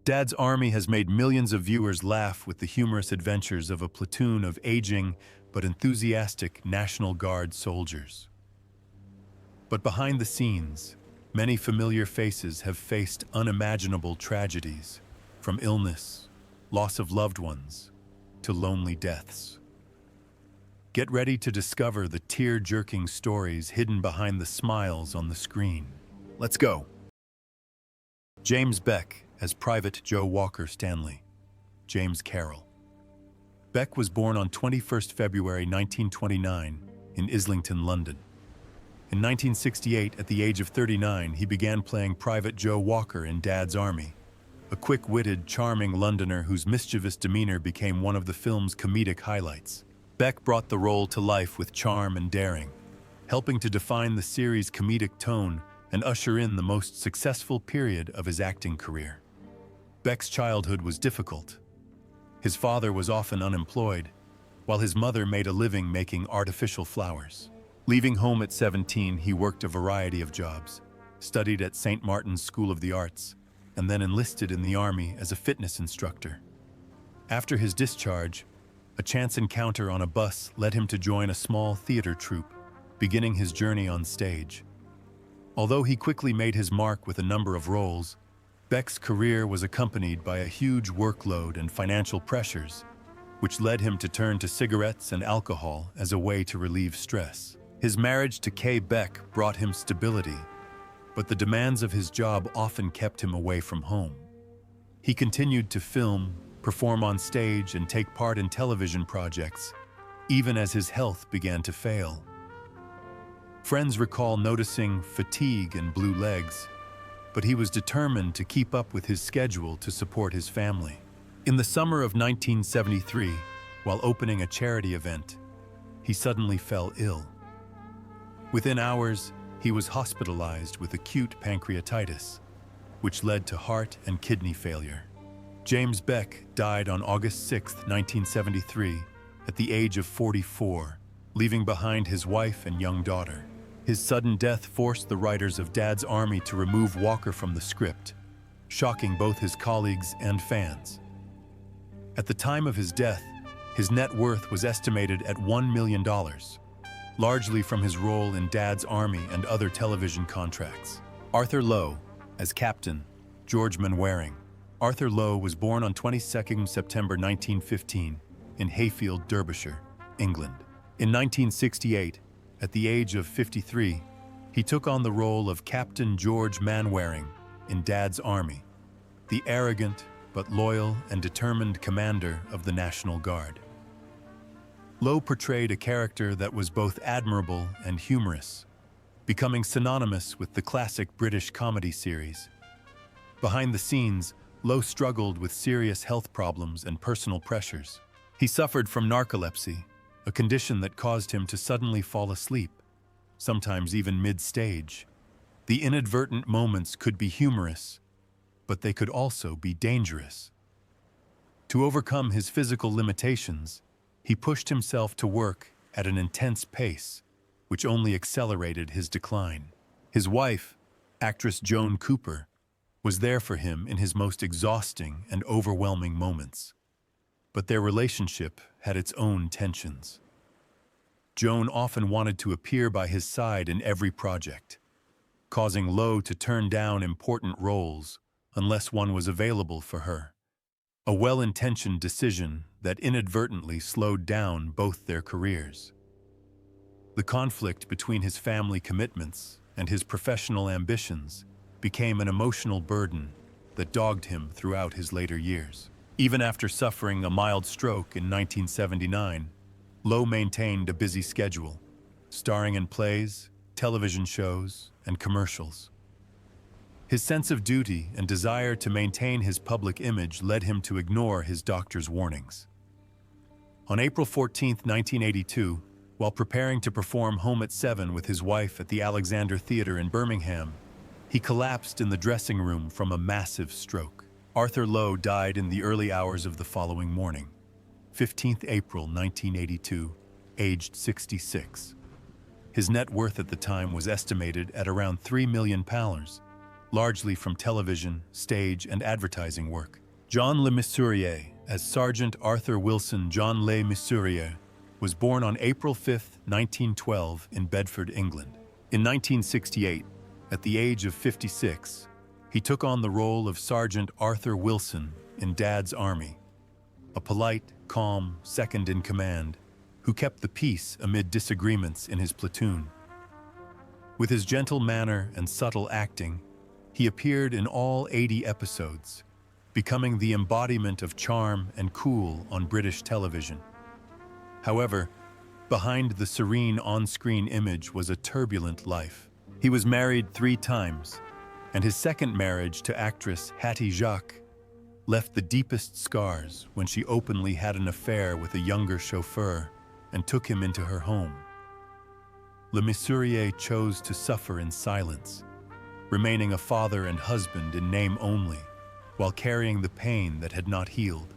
Dad's Army has made millions of viewers laugh with the humorous adventures of a platoon of aging but enthusiastic National Guard soldiers. But behind the scenes, many familiar faces have faced unimaginable tragedies, from illness, loss of loved ones, to lonely deaths. Get ready to discover the tear-jerking stories hidden behind the smiles on the screen. Let's go! James Beck as Private Joe Walker Stanley. James Carroll. Beck was born on 21st February 1929 in Islington, London. In 1968, at the age of 39, he began playing Private Joe Walker in Dad's Army, a quick-witted, charming Londoner whose mischievous demeanor became one of the film's comedic highlights. Beck brought the role to life with charm and daring, helping to define the series' comedic tone and usher in the most successful period of his acting career. Beck's childhood was difficult. His father was often unemployed, while his mother made a living making artificial flowers. Leaving home at 17, he worked a variety of jobs, studied at St. Martin's School of the Arts, and then enlisted in the Army as a fitness instructor. After his discharge, a chance encounter on a bus led him to join a small theater troupe, beginning his journey on stage. Although he quickly made his mark with a number of roles, Beck's career was accompanied by a huge workload and financial pressures, which led him to turn to cigarettes and alcohol as a way to relieve stress. His marriage to Kay Beck brought him stability, but the demands of his job often kept him away from home. He continued to film, perform on stage, and take part in television projects, even as his health began to fail. Friends recall noticing fatigue and blue legs, but he was determined to keep up with his schedule to support his family. In the summer of 1973, while opening a charity event, he suddenly fell ill. Within hours, he was hospitalized with acute pancreatitis, which led to heart and kidney failure. James Beck died on August 6, 1973, at the age of 44, leaving behind his wife and young daughter. His sudden death forced the writers of Dad's Army to remove Walker from the script, shocking both his colleagues and fans. At the time of his death, his net worth was estimated at $1 million, largely from his role in Dad's Army and other television contracts. Arthur Lowe, as Captain George Mainwaring. Arthur Lowe was born on 22 September 1915 in Hayfield, Derbyshire, England. In 1968, at the age of 53, he took on the role of Captain George Mainwaring in Dad's Army, the arrogant but loyal and determined commander of the National Guard. Lowe portrayed a character that was both admirable and humorous, becoming synonymous with the classic British comedy series. Behind the scenes, Lowe struggled with serious health problems and personal pressures. He suffered from narcolepsy, a condition that caused him to suddenly fall asleep, sometimes even mid-stage. The inadvertent moments could be humorous, but they could also be dangerous. To overcome his physical limitations, he pushed himself to work at an intense pace, which only accelerated his decline. His wife, actress Joan Cooper, was there for him in his most exhausting and overwhelming moments. But their relationship had its own tensions. Joan often wanted to appear by his side in every project, causing Lowe to turn down important roles unless one was available for her. A well-intentioned decision that inadvertently slowed down both their careers. The conflict between his family commitments and his professional ambitions became an emotional burden that dogged him throughout his later years. Even after suffering a mild stroke in 1979, Lowe maintained a busy schedule, starring in plays, television shows, and commercials. His sense of duty and desire to maintain his public image led him to ignore his doctor's warnings. On April 14, 1982, while preparing to perform Home at 7 with his wife at the Alexander Theatre in Birmingham, he collapsed in the dressing room from a massive stroke. Arthur Lowe died in the early hours of the following morning, 15th April 1982, aged 66. His net worth at the time was estimated at around £3 million, largely from television, stage, and advertising work. John Le Mesurier, as Sergeant Arthur Wilson John Le Mesurier, was born on April 5, 1912, in Bedford, England. In 1968, at the age of 56, he took on the role of Sergeant Arthur Wilson in Dad's Army, a polite, calm second-in-command who kept the peace amid disagreements in his platoon. With his gentle manner and subtle acting, he appeared in all 80 episodes, becoming the embodiment of charm and cool on British television. However, behind the serene on-screen image was a turbulent life. He was married 3 times, and his second marriage to actress Hattie Jacques left the deepest scars when she openly had an affair with a younger chauffeur and took him into her home. Le Mesurier chose to suffer in silence, remaining a father and husband in name only, while carrying the pain that had not healed.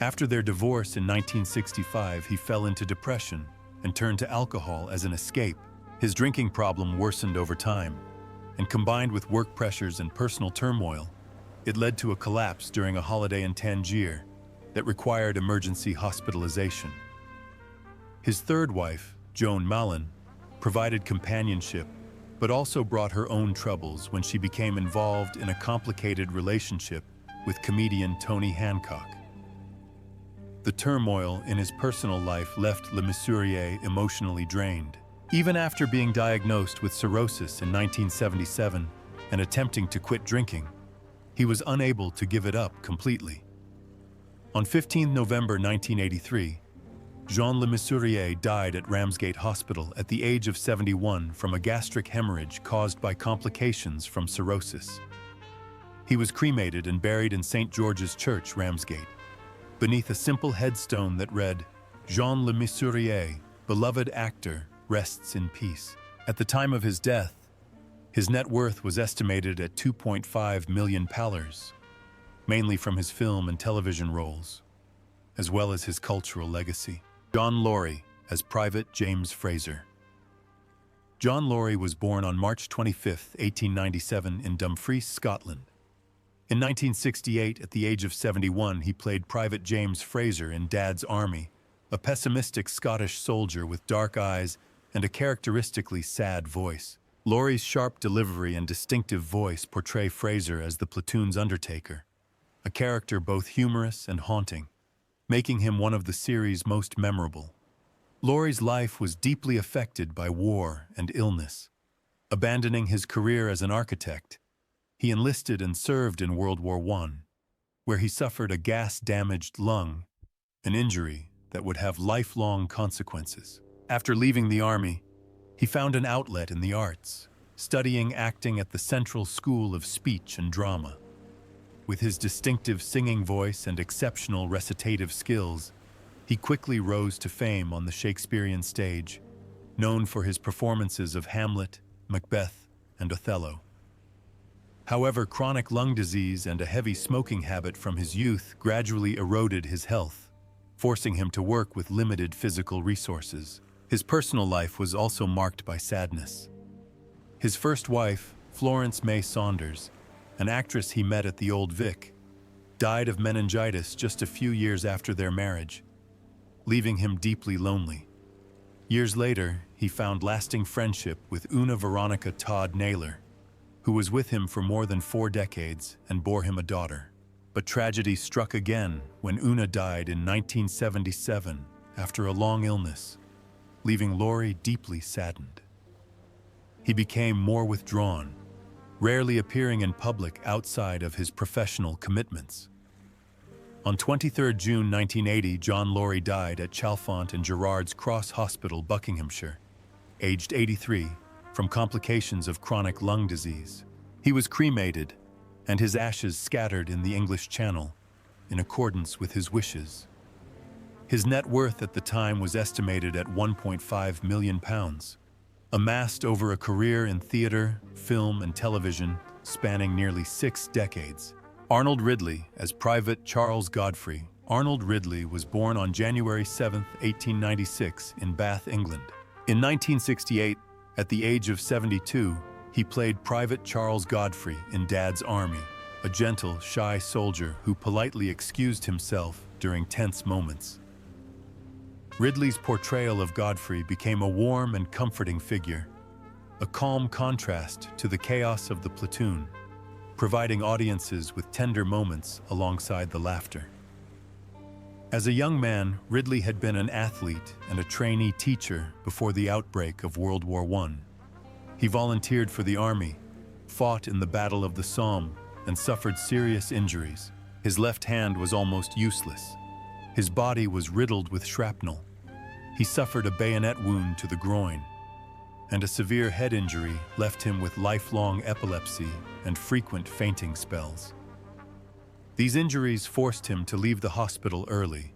After their divorce in 1965, he fell into depression and turned to alcohol as an escape. His drinking problem worsened over time, and combined with work pressures and personal turmoil, it led to a collapse during a holiday in Tangier that required emergency hospitalization. His third wife, Joan Mallon, provided companionship, but also brought her own troubles when she became involved in a complicated relationship with comedian Tony Hancock. The turmoil in his personal life left Le Mesurier emotionally drained. Even after being diagnosed with cirrhosis in 1977 and attempting to quit drinking, he was unable to give it up completely. On 15 November 1983, Jean Le Mesurier died at Ramsgate Hospital at the age of 71 from a gastric hemorrhage caused by complications from cirrhosis. He was cremated and buried in St. George's Church, Ramsgate, beneath a simple headstone that read, "Jean Le Mesurier, beloved actor, rests in peace." At the time of his death, his net worth was estimated at £2.5 million, mainly from his film and television roles, as well as his cultural legacy. John Laurie as Private James Fraser. John Laurie was born on March 25, 1897 in Dumfries, Scotland. In 1968, at the age of 71, he played Private James Fraser in Dad's Army, a pessimistic Scottish soldier with dark eyes and a characteristically sad voice. Laurie's sharp delivery and distinctive voice portray Fraser as the platoon's undertaker, a character both humorous and haunting, making him one of the series' most memorable. Laurie's life was deeply affected by war and illness. Abandoning his career as an architect, he enlisted and served in World War I, where he suffered a gas-damaged lung, an injury that would have lifelong consequences. After leaving the army, he found an outlet in the arts, studying acting at the Central School of Speech and Drama. With his distinctive singing voice and exceptional recitative skills, he quickly rose to fame on the Shakespearean stage, known for his performances of Hamlet, Macbeth, and Othello. However, chronic lung disease and a heavy smoking habit from his youth gradually eroded his health, forcing him to work with limited physical resources. His personal life was also marked by sadness. His first wife, Florence May Saunders, an actress he met at the Old Vic, died of meningitis just a few years after their marriage, leaving him deeply lonely. Years later, he found lasting friendship with Una Veronica Todd Naylor, who was with him for more than 4 decades and bore him a daughter. But tragedy struck again when Una died in 1977 after a long illness, leaving Laurie deeply saddened. He became more withdrawn, rarely appearing in public outside of his professional commitments. On 23 June 1980, John Laurie died at Chalfont and Gerrard's Cross Hospital, Buckinghamshire, aged 83, from complications of chronic lung disease. He was cremated, and his ashes scattered in the English Channel, in accordance with his wishes. His net worth at the time was estimated at £1.5 million, amassed over a career in theater, film, and television spanning nearly 6 decades. Arnold Ridley as Private Charles Godfrey. Arnold Ridley was born on January 7, 1896 in Bath, England. In 1968, at the age of 72, He played Private Charles Godfrey in Dad's Army, a gentle, shy soldier who politely excused himself during tense moments. Ridley's portrayal of Godfrey became a warm and comforting figure, a calm contrast to the chaos of the platoon, providing audiences with tender moments alongside the laughter. As a young man, Ridley had been an athlete and a trainee teacher before the outbreak of World War I. He volunteered for the army, fought in the Battle of the Somme, and suffered serious injuries. His left hand was almost useless. His body was riddled with shrapnel. He suffered a bayonet wound to the groin, and a severe head injury left him with lifelong epilepsy and frequent fainting spells. These injuries forced him to leave the hospital early,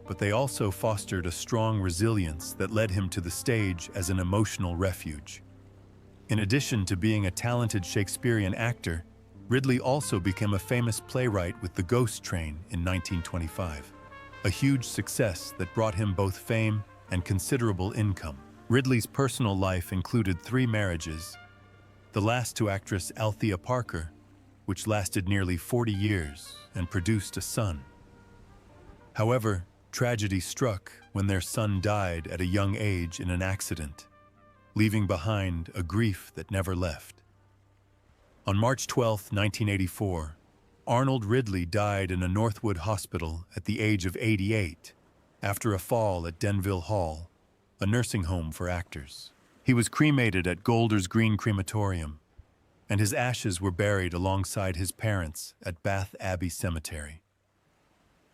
but they also fostered a strong resilience that led him to the stage as an emotional refuge. In addition to being a talented Shakespearean actor, Ridley also became a famous playwright with The Ghost Train in 1925, a huge success that brought him both fame and considerable income. Ridley's personal life included 3 marriages, the last to actress Althea Parker, which lasted nearly 40 years and produced a son. However, tragedy struck when their son died at a young age in an accident, leaving behind a grief that never left. On March 12, 1984, Arnold Ridley died in a Northwood hospital at the age of 88 after a fall at Denville Hall, a nursing home for actors. He was cremated at Golders Green Crematorium, and his ashes were buried alongside his parents at Bath Abbey Cemetery.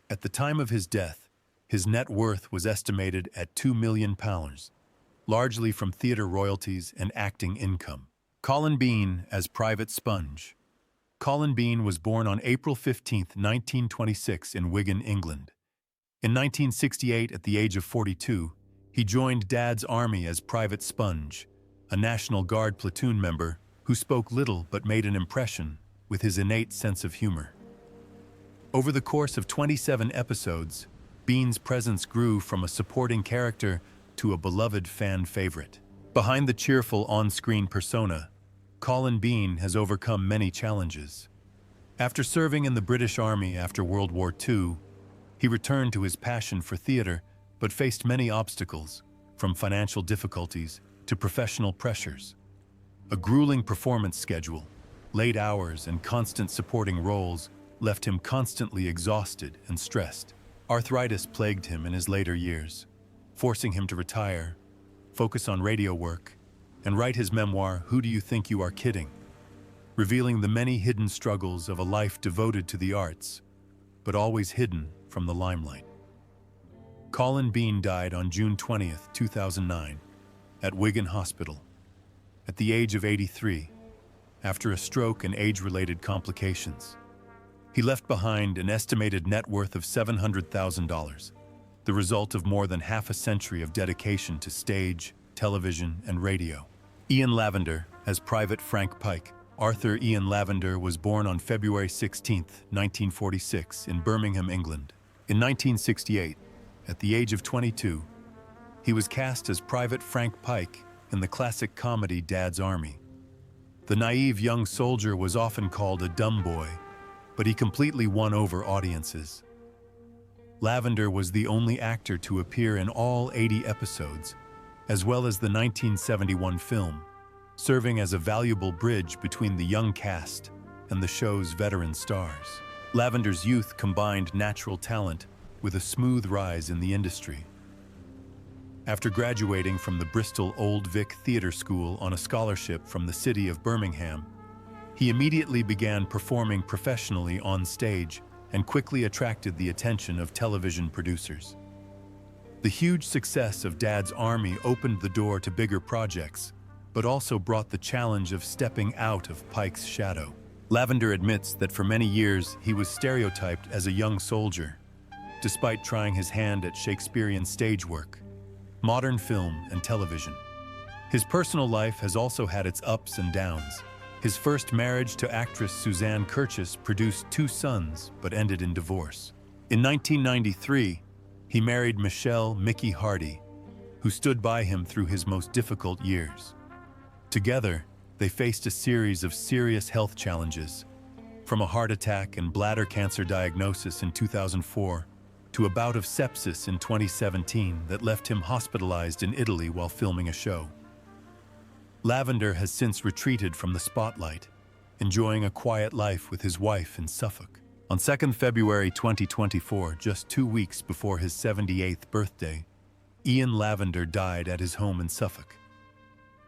At the time of his death, his net worth was estimated at £2 million, largely from theater royalties and acting income. Colin Bean as Private Sponge. Colin Bean was born on April 15, 1926 in Wigan, England. In 1968, at the age of 42, he joined Dad's Army as Private Sponge, a National Guard platoon member who spoke little but made an impression with his innate sense of humor. Over the course of 27 episodes, Bean's presence grew from a supporting character to a beloved fan favorite. Behind the cheerful on-screen persona, Colin Bean has overcome many challenges. After serving in the British Army after World War II, he returned to his passion for theater but faced many obstacles, from financial difficulties to professional pressures. A grueling performance schedule, late hours, and constant supporting roles left him constantly exhausted and stressed. Arthritis plagued him in his later years, forcing him to retire, focus on radio work, and write his memoir, Who Do You Think You Are Kidding?, revealing the many hidden struggles of a life devoted to the arts, but always hidden from the limelight. Colin Bean died on June 20, 2009, at Wigan Hospital, at the age of 83, after a stroke and age-related complications. He left behind an estimated net worth of $700,000, the result of more than half a century of dedication to stage, television, and radio. Ian Lavender as Private Frank Pike. Arthur Ian Lavender was born on February 16, 1946, in Birmingham, England. In 1968, at the age of 22, he was cast as Private Frank Pike in the classic comedy Dad's Army. The naive young soldier was often called a dumb boy, but he completely won over audiences. Lavender was the only actor to appear in all 80 episodes, as well as the 1971 film, serving as a valuable bridge between the young cast and the show's veteran stars. Lavender's youth combined natural talent with a smooth rise in the industry. After graduating from the Bristol Old Vic Theatre School on a scholarship from the city of Birmingham, he immediately began performing professionally on stage and quickly attracted the attention of television producers. The huge success of Dad's Army opened the door to bigger projects, but also brought the challenge of stepping out of Pike's shadow. Lavender admits that for many years he was stereotyped as a young soldier, despite trying his hand at Shakespearean stage work, modern film, and television. His personal life has also had its ups and downs. His first marriage to actress Suzanne Curtis produced 2 sons, but ended in divorce. In 1993, he married Michelle "Mickey" Hardy, who stood by him through his most difficult years. Together, they faced a series of serious health challenges, from a heart attack and bladder cancer diagnosis in 2004 to a bout of sepsis in 2017 that left him hospitalized in Italy while filming a show. Lavender has since retreated from the spotlight, enjoying a quiet life with his wife in Suffolk. On 2nd February 2024, just 2 weeks before his 78th birthday, Ian Lavender died at his home in Suffolk.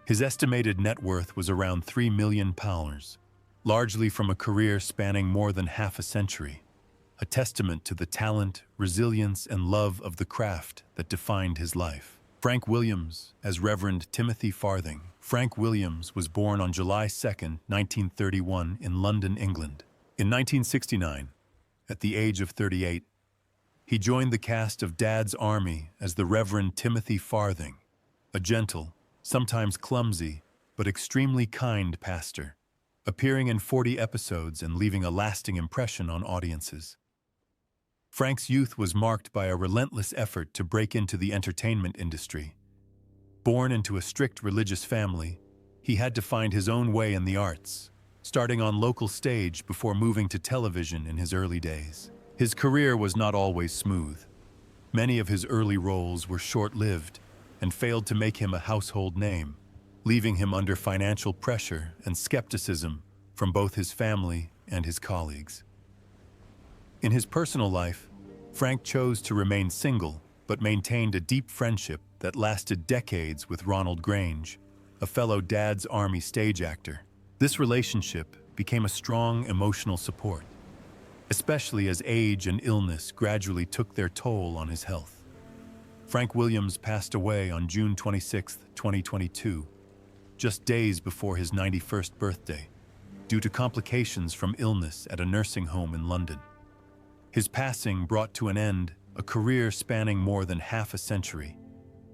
His estimated net worth was around £3 million, largely from a career spanning more than half a century, a testament to the talent, resilience, and love of the craft that defined his life. Frank Williams, as Reverend Timothy Farthing. Frank Williams was born on July 2, 1931, in London, England. In 1969, at the age of 38, he joined the cast of Dad's Army as the Reverend Timothy Farthing, a gentle, sometimes clumsy, but extremely kind pastor, appearing in 40 episodes and leaving a lasting impression on audiences. Frank's youth was marked by a relentless effort to break into the entertainment industry. Born into a strict religious family, he had to find his own way in the arts, starting on local stage before moving to television in his early days. His career was not always smooth. Many of his early roles were short-lived and failed to make him a household name, leaving him under financial pressure and skepticism from both his family and his colleagues. In his personal life, Frank chose to remain single, but maintained a deep friendship that lasted decades with Ronald Grange, a fellow Dad's Army stage actor. This relationship became a strong emotional support, especially as age and illness gradually took their toll on his health. Frank Williams passed away on June 26, 2022, just days before his 91st birthday, due to complications from illness at a nursing home in London. His passing brought to an end a career spanning more than half a century,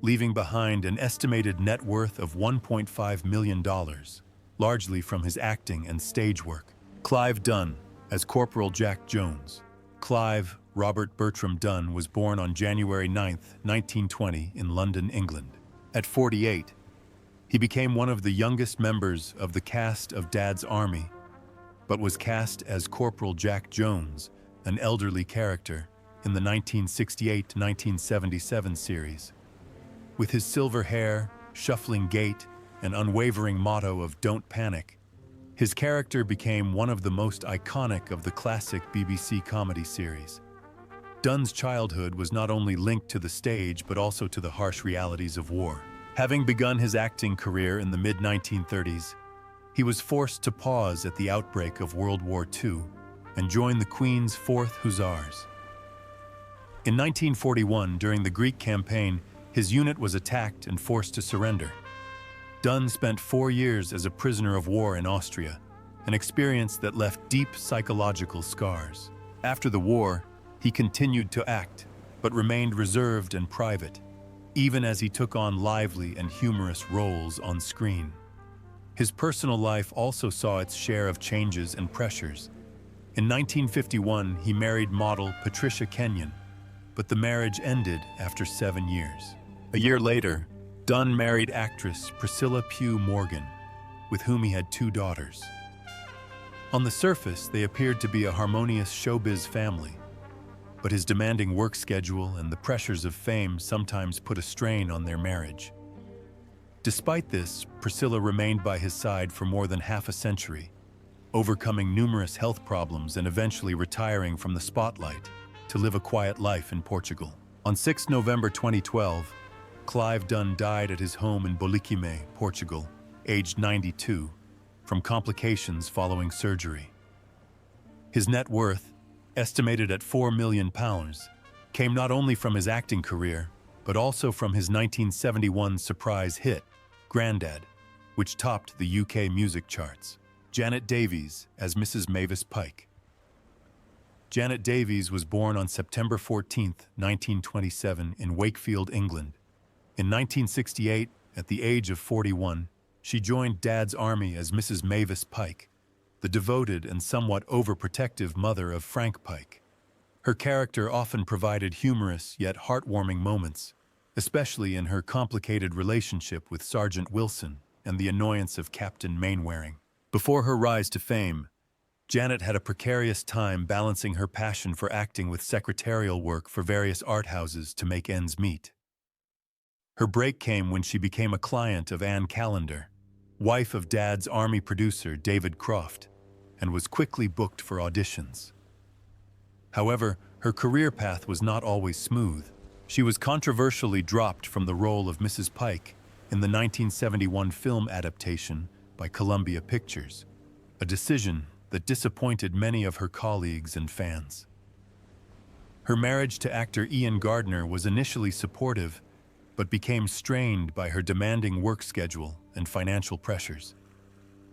leaving behind an estimated net worth of $1.5 million, largely from his acting and stage work. Clive Dunn, as Corporal Jack Jones. Clive Robert Bertram Dunn was born on January 9, 1920, in London, England. At 48, he became one of the youngest members of the cast of Dad's Army, but was cast as Corporal Jack Jones, an elderly character, in the 1968-1977 series. With his silver hair, shuffling gait, and unwavering motto of "Don't Panic," his character became one of the most iconic of the classic BBC comedy series. Dunn's childhood was not only linked to the stage but also to the harsh realities of war. Having begun his acting career in the mid-1930s, he was forced to pause at the outbreak of World War II and join the Queen's 4th Hussars. In 1941, during the Greek campaign, his unit was attacked and forced to surrender. Dunn spent 4 years as a prisoner of war in Austria, an experience that left deep psychological scars. After the war, he continued to act, but remained reserved and private, even as he took on lively and humorous roles on screen. His personal life also saw its share of changes and pressures. In 1951, he married model Patricia Kenyon, but the marriage ended after 7 years. A year later, Dunn married actress Priscilla Pugh Morgan, with whom he had 2 daughters. On the surface, they appeared to be a harmonious showbiz family, but his demanding work schedule and the pressures of fame sometimes put a strain on their marriage. Despite this, Priscilla remained by his side for more than half a century, overcoming numerous health problems and eventually retiring from the spotlight to live a quiet life in Portugal. On 6 November 2012, Clive Dunn died at his home in Bolikime, Portugal, aged 92, from complications following surgery. His net worth, estimated at £4 million, came not only from his acting career, but also from his 1971 surprise hit, Grandad, which topped the UK music charts. Janet Davies as Mrs. Mavis Pike. Janet Davies was born on September 14, 1927, in Wakefield, England. In 1968, at the age of 41, she joined Dad's Army as Mrs. Mavis Pike, the devoted and somewhat overprotective mother of Frank Pike. Her character often provided humorous yet heartwarming moments, especially in her complicated relationship with Sergeant Wilson, and the annoyance of Captain Mainwaring. Before her rise to fame, Janet had a precarious time balancing her passion for acting with secretarial work for various art houses to make ends meet. Her break came when she became a client of Anne Callender, wife of Dad's Army producer David Croft, and was quickly booked for auditions. However, her career path was not always smooth. She was controversially dropped from the role of Mrs. Pike in the 1971 film adaptation by Columbia Pictures, a decision that disappointed many of her colleagues and fans. Her marriage to actor Ian Gardner was initially supportive, but became strained by her demanding work schedule and financial pressures.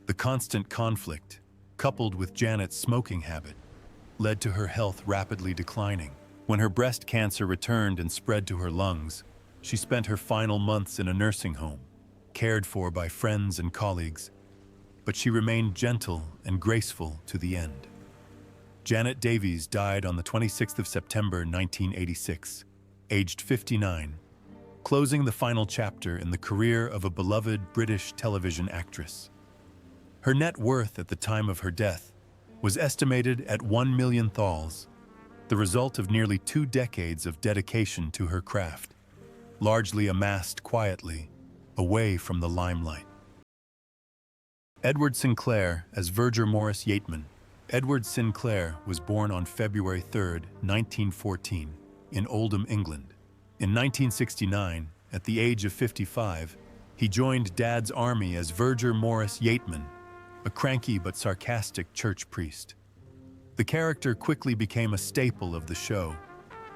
The constant conflict, coupled with Janet's smoking habit, led to her health rapidly declining. When her breast cancer returned and spread to her lungs, she spent her final months in a nursing home, cared for by friends and colleagues, but she remained gentle and graceful to the end. Janet Davies died on the 26th of September 1986, aged 59, closing the final chapter in the career of a beloved British television actress. Her net worth at the time of her death was estimated at £1 million, the result of nearly 2 decades of dedication to her craft, largely amassed quietly, away from the limelight. Edward Sinclair as Verger Morris Yeatman. Edward Sinclair was born on February 3, 1914, in Oldham, England. In 1969, at the age of 55, he joined Dad's army as Verger Morris Yeatman, a cranky but sarcastic church priest. The character quickly became a staple of the show,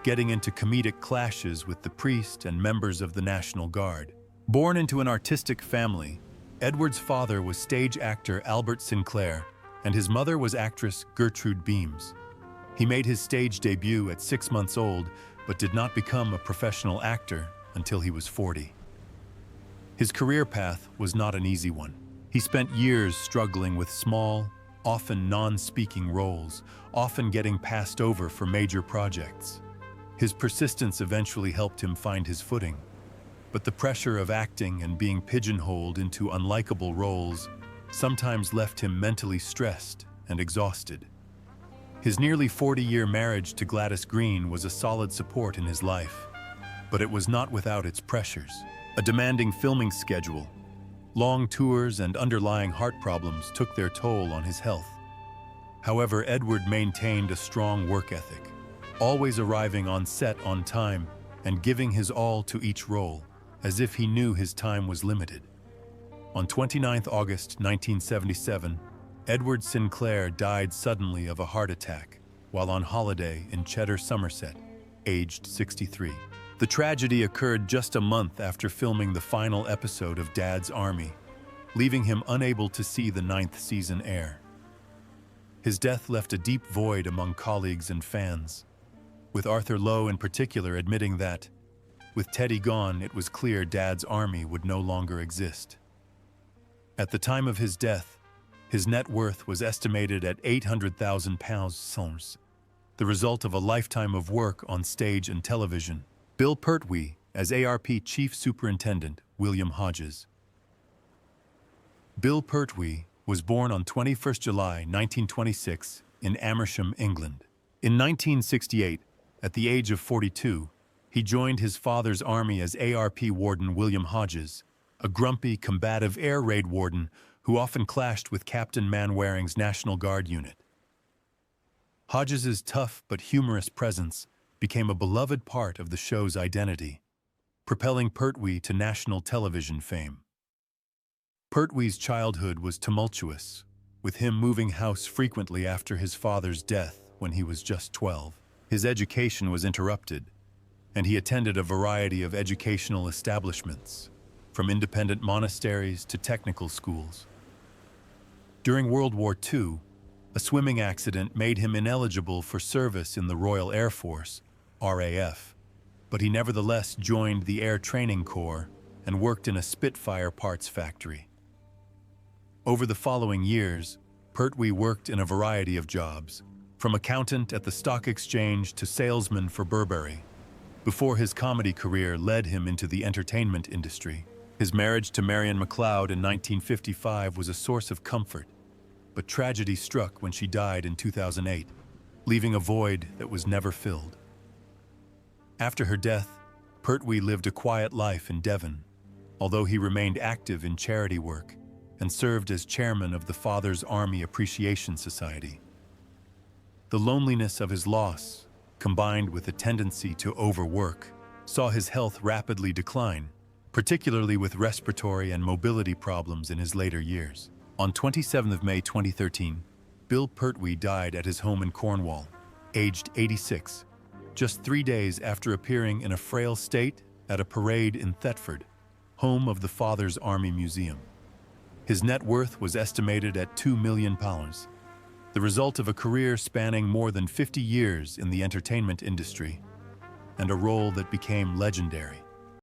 getting into comedic clashes with the priest and members of the National Guard. Born into an artistic family, Edward's father was stage actor Albert Sinclair, and his mother was actress Gertrude Beams. He made his stage debut at 6 months old, but did not become a professional actor until he was 40. His career path was not an easy one. He spent years struggling with small, often non-speaking roles, often getting passed over for major projects. His persistence eventually helped him find his footing, but the pressure of acting and being pigeonholed into unlikable roles sometimes left him mentally stressed and exhausted. His nearly 40-year marriage to Gladys Green was a solid support in his life, but it was not without its pressures. A demanding filming schedule, long tours, and underlying heart problems took their toll on his health. However, Edward maintained a strong work ethic, always arriving on set on time and giving his all to each role, as if he knew his time was limited. On 29 August 1977, Edward Sinclair died suddenly of a heart attack while on holiday in Cheddar, Somerset, aged 63. The tragedy occurred just a month after filming the final episode of Dad's Army, leaving him unable to see the 9th season air. His death left a deep void among colleagues and fans, with Arthur Lowe in particular admitting that, with Teddy gone, it was clear Dad's Army would no longer exist. At the time of his death, his net worth was estimated at £800,000, the result of a lifetime of work on stage and television. Bill Pertwee as ARP Chief Superintendent William Hodges. Bill Pertwee was born on 21 July 1926 in Amersham, England. In 1968, at the age of 42, he joined his father's army as ARP Warden William Hodges, a grumpy, combative air raid warden who often clashed with Captain Mainwaring's National Guard unit. Hodges's tough but humorous presence became a beloved part of the show's identity, propelling Pertwee to national television fame. Pertwee's childhood was tumultuous, with him moving house frequently after his father's death when he was just 12. His education was interrupted, and he attended a variety of educational establishments, from independent monasteries to technical schools. During World War II, a swimming accident made him ineligible for service in the Royal Air Force, RAF, but he nevertheless joined the Air Training Corps and worked in a Spitfire parts factory. Over the following years, Pertwee worked in a variety of jobs, from accountant at the stock exchange to salesman for Burberry, before his comedy career led him into the entertainment industry. His marriage to Marion McLeod in 1955 was a source of comfort, but tragedy struck when she died in 2008, leaving a void that was never filled. After her death, Pertwee lived a quiet life in Devon, although he remained active in charity work and served as chairman of the Father's Army Appreciation Society. The loneliness of his loss, combined with a tendency to overwork, saw his health rapidly decline, particularly with respiratory and mobility problems in his later years. On 27 May 2013, Bill Pertwee died at his home in Cornwall, aged 86, just 3 days after appearing in a frail state at a parade in Thetford, home of the Father's Army Museum. His net worth was estimated at £2 million, the result of a career spanning more than 50 years in the entertainment industry, and a role that became legendary.